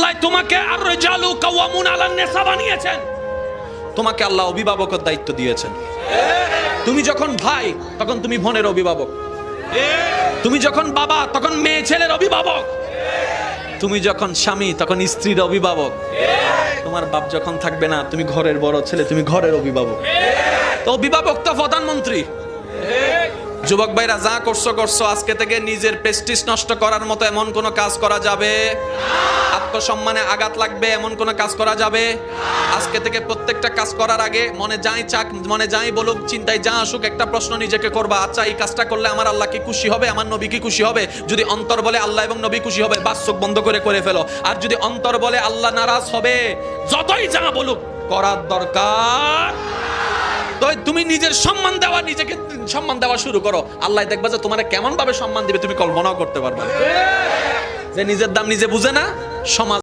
আল্লাহ তোমাকে আর রিজালু কাওয়ামুন আলান নিসা বানিয়েছেন, তোমাকে আল্লাহ অভিভাবকের দায়িত্ব দিয়েছেন। তুমি যখন ভাই তখন তুমি বোনের অভিভাবক, তুমি যখন বাবা তখন মেয়ে ছেলের অভিভাবক, তুমি যখন স্বামী তখন স্ত্রীর অভিভাবক, তোমার বাপ যখন থাকবে না তুমি ঘরের বড় ছেলে, তুমি ঘরের অভিভাবক। তো অভিভাবক তো প্রধানমন্ত্রী। যুবক ভাইরা যা করছো করছো, আজকে থেকে নিজের প্রেস্টিজ নষ্ট করার মতো এমন কোন কাজ করা যাবে, আত্মসম্মানে আঘাত লাগবে এমন কোন কাজ করা যাবে। আজকে থেকে প্রত্যেকটা কাজ করার আগে মনে যাই চাক, মনে যাই বলুক, চিন্তায় যা আসুক, একটা প্রশ্ন নিজেকে করবা, আচ্ছা এই কাজটা করলে আমার আল্লাহ কি খুশি হবে, আমার নবী কি খুশি হবে? যদি অন্তর বলে আল্লাহ এবং নবী খুশি হবে, বাস চোখ বন্ধ করে করে ফেলো। আর যদি অন্তর বলে আল্লাহ নারাজ হবে, যতই যা বলুক করার দরকার। তো তুমি নিজের সম্মান দেওয়া, নিজেকে সম্মান দেওয়া শুরু করো, আল্লাহ দেখবা যে তোমার কেমন ভাবে সম্মান দিবে তুমি কল্পনাও করতে পারবে। যে নিজের দাম নিজে বুঝে না, সমাজ